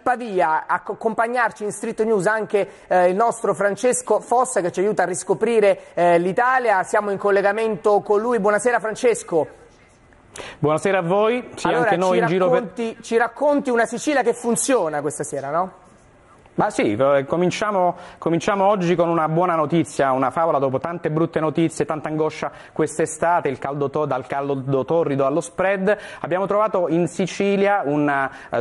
Pavia. A accompagnarci in Street News anche il nostro Francesco Fossa, che ci aiuta a riscoprire l'Italia. Siamo in collegamento con lui. Buonasera Francesco. Buonasera a voi. Allora, anche noi ci racconti una Sicilia che funziona questa sera, no? Ma sì, cominciamo oggi con una buona notizia, una favola dopo tante brutte notizie, tanta angoscia quest'estate, dal caldo torrido allo spread. Abbiamo trovato in Sicilia,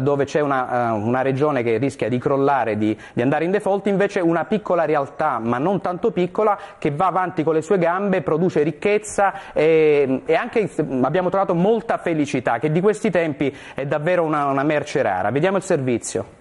dove c'è una regione che rischia di crollare, di andare in default, invece una piccola realtà, ma non tanto piccola, che va avanti con le sue gambe, produce ricchezza e anche abbiamo trovato molta felicità, che di questi tempi è davvero una merce rara. Vediamo il servizio.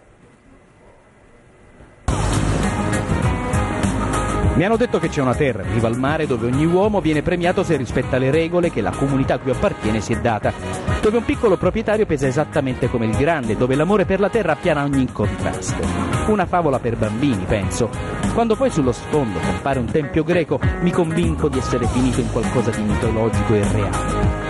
Mi hanno detto che c'è una terra in riva al mare dove ogni uomo viene premiato se rispetta le regole che la comunità a cui appartiene si è data, dove un piccolo proprietario pesa esattamente come il grande, dove l'amore per la terra appiana ogni contrasto. Una favola per bambini, penso. Quando poi sullo sfondo compare un tempio greco, mi convinco di essere finito in qualcosa di mitologico e reale.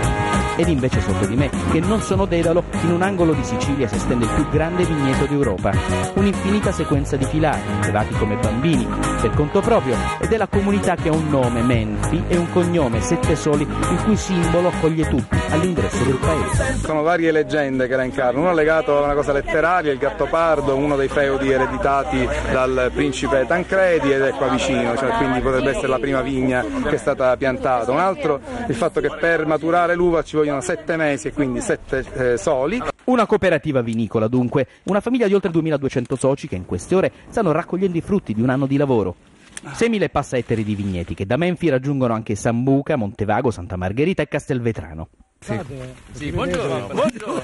Ed invece sotto di me, che non sono Dedalo, in un angolo di Sicilia si estende il più grande vigneto d'Europa. Un'infinita sequenza di filari, levati come bambini, per conto proprio, ed è la comunità che ha un nome, Menfi, e un cognome, Sette Soli, il cui simbolo accoglie tutti all'ingresso del paese. Sono varie leggende che la incarnano, uno legato a una cosa letteraria, il Gattopardo, uno dei feudi ereditati dal principe Tancredi ed è qua vicino, quindi potrebbe essere la prima vigna che è stata piantata. Un altro, il fatto che per maturare l'uva ci vogliono 7 mesi e quindi 7 soli. Una cooperativa vinicola dunque, una famiglia di oltre 2200 soci che in queste ore stanno raccogliendo i frutti di un anno di lavoro. 6.000 e passa ettari di vigneti che da Menfi raggiungono anche Sambuca, Montevago, Santa Margherita e Castelvetrano. Sì, buongiorno. Buongiorno,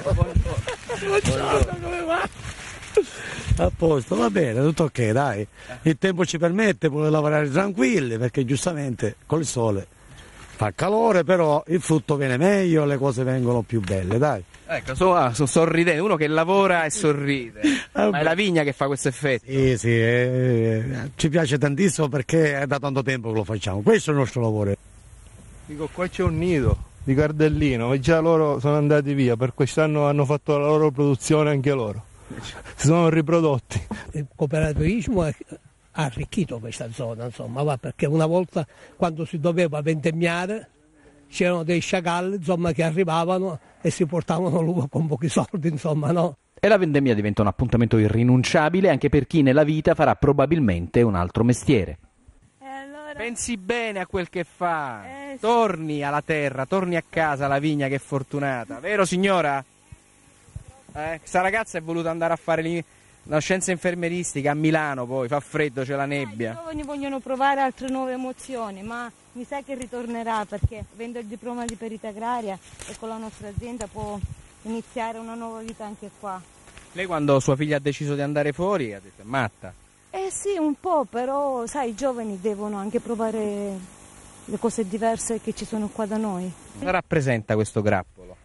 come va? A posto, va bene, tutto ok, dai. Il tempo ci permette pure di lavorare tranquilli perché giustamente col sole fa calore, però il frutto viene meglio, le cose vengono più belle, dai. Ecco, sono sorridente, uno che lavora e sorride. Ma è la vigna che fa questo effetto. Sì, ci piace tantissimo perché è da tanto tempo che lo facciamo, questo è il nostro lavoro. Dico, qua c'è un nido di cardellino e già loro sono andati via, per quest'anno hanno fatto la loro produzione anche loro, si sono riprodotti. Il cooperativismo ha arricchito questa zona, insomma, perché una volta quando si doveva vendemmiare c'erano dei sciacalli, insomma, che arrivavano e si portavano l'uva con pochi soldi, insomma, no? E la vendemmia diventa un appuntamento irrinunciabile anche per chi nella vita farà probabilmente un altro mestiere. Allora... Pensi bene a quel che fa, torni alla terra, torni a casa, alla vigna che è fortunata, vero signora? Questa ragazza è voluta andare a fare la scienza infermieristica a Milano, poi fa freddo, c'è la nebbia. I giovani vogliono provare altre nuove emozioni, ma mi sa che ritornerà perché avendo il diploma di perizia agraria e con la nostra azienda può iniziare una nuova vita anche qua. Lei quando sua figlia ha deciso di andare fuori ha detto è matta? Sì, un po', però sai, i giovani devono anche provare le cose diverse che ci sono qua da noi. Cosa rappresenta questo grappolo?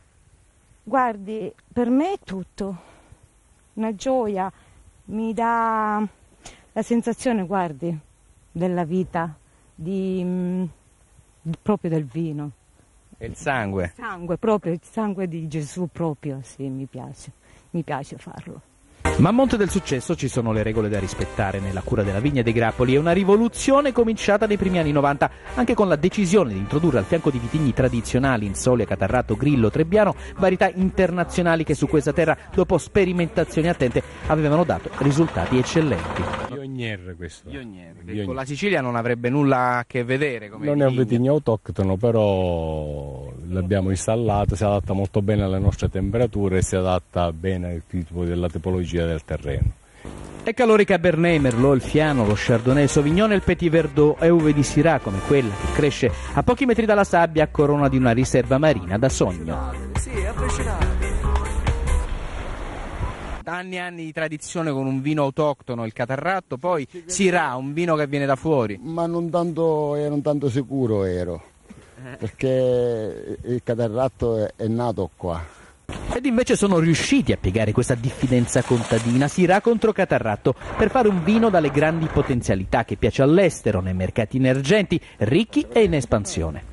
Guardi, per me è tutto, una gioia. Mi dà la sensazione, guardi, della vita, proprio del vino. E il sangue? Il sangue di Gesù proprio, sì, mi piace farlo. Ma a monte del successo ci sono le regole da rispettare nella cura della vigna dei grappoli e una rivoluzione cominciata nei primi anni 90, anche con la decisione di introdurre al fianco di vitigni tradizionali, Insolia, Catarratto, Grillo, Trebbiano, varietà internazionali che su questa terra, dopo sperimentazioni attente, avevano dato risultati eccellenti. Pioniere questo. Che con la Sicilia non avrebbe nulla a che vedere. Come non è un vitigno autoctono, però l'abbiamo installato, si adatta molto bene alle nostre temperature e si adatta bene al tipo della tipologia del terreno. E calori Cabernet, Merlot, il Fiano, lo Chardonnay, il Sauvignon e il Petit Verdot e uve di Syrah come quella che cresce a pochi metri dalla sabbia a corona di una riserva marina da sogno. Anni e anni di tradizione con un vino autoctono, il Catarratto, poi Syrah, un vino che viene da fuori. Ma non tanto sicuro ero, perché il Catarratto è nato qua. Ed invece sono riusciti a piegare questa diffidenza contadina, Syrah contro Catarratto, per fare un vino dalle grandi potenzialità che piace all'estero, nei mercati emergenti, ricchi e in espansione.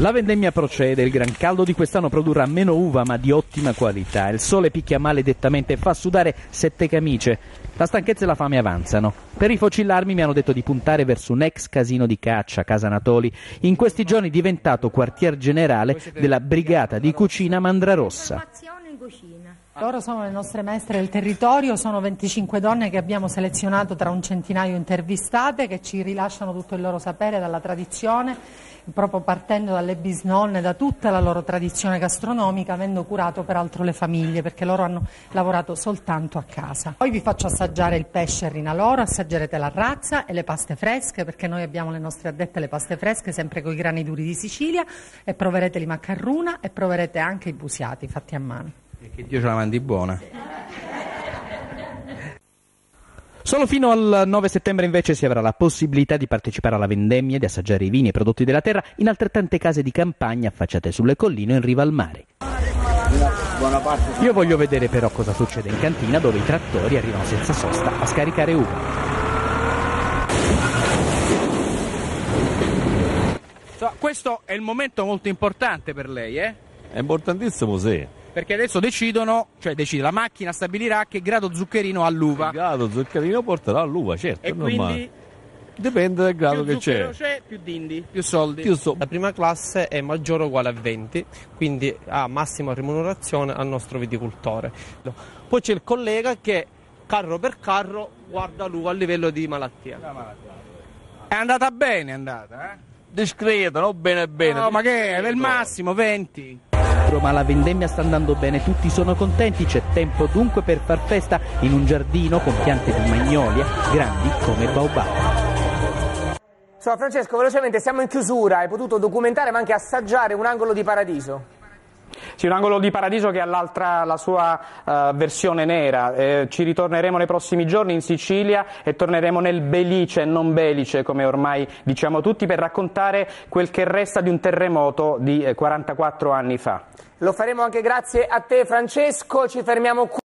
La vendemmia procede, il gran caldo di quest'anno produrrà meno uva ma di ottima qualità. Il sole picchia maledettamente e fa sudare 7 camicie. La stanchezza e la fame avanzano. Per rifocillarmi mi hanno detto di puntare verso un ex casino di caccia, Casa Anatoli, in questi giorni diventato quartier generale della brigata di cucina Mandrarossa. Loro sono le nostre maestre del territorio, sono 25 donne che abbiamo selezionato tra un centinaio intervistate che ci rilasciano tutto il loro sapere dalla tradizione, proprio partendo dalle bisnonne, da tutta la loro tradizione gastronomica, avendo curato peraltro le famiglie, perché loro hanno lavorato soltanto a casa. Poi vi faccio assaggiare il pesce rinaloro, assaggerete la razza e le paste fresche, perché noi abbiamo le nostre addette alle paste fresche, sempre con i grani duri di Sicilia, e proverete l'imaccarruna e proverete anche i busiati fatti a mano. E che Dio ce la mandi buona. Solo fino al 9 settembre invece si avrà la possibilità di partecipare alla vendemmia, di assaggiare i vini e i prodotti della terra in altrettante case di campagna affacciate sulle colline in riva al mare. Io voglio vedere però cosa succede in cantina, dove i trattori arrivano senza sosta a scaricare uva. Questo è il momento molto importante per lei, eh? È importantissimo, sì. Perché adesso decide, la macchina stabilirà che grado zuccherino ha l'uva. Il grado zuccherino porterà all'uva, certo, e è normale. Quindi dipende dal grado che c'è, più dindi, più soldi. La prima classe è maggiore o uguale a 20, quindi ha massima remunerazione al nostro viticoltore. Poi c'è il collega che carro per carro guarda l'uva a livello di malattia. È andata bene, eh? Discreto, no? Bene. No, ma che è? Del massimo 20. Ma la vendemmia sta andando bene, tutti sono contenti, c'è tempo dunque per far festa in un giardino con piante di magnolia grandi come baobab. Insomma, Francesco, velocemente, siamo in chiusura, hai potuto documentare ma anche assaggiare un angolo di paradiso. Sì, un angolo di paradiso che ha la sua versione nera. Ci ritorneremo nei prossimi giorni in Sicilia e torneremo nel Belice e non Belice, come ormai diciamo tutti, per raccontare quel che resta di un terremoto di 44 anni fa. Lo faremo anche grazie a te, Francesco, ci fermiamo qui.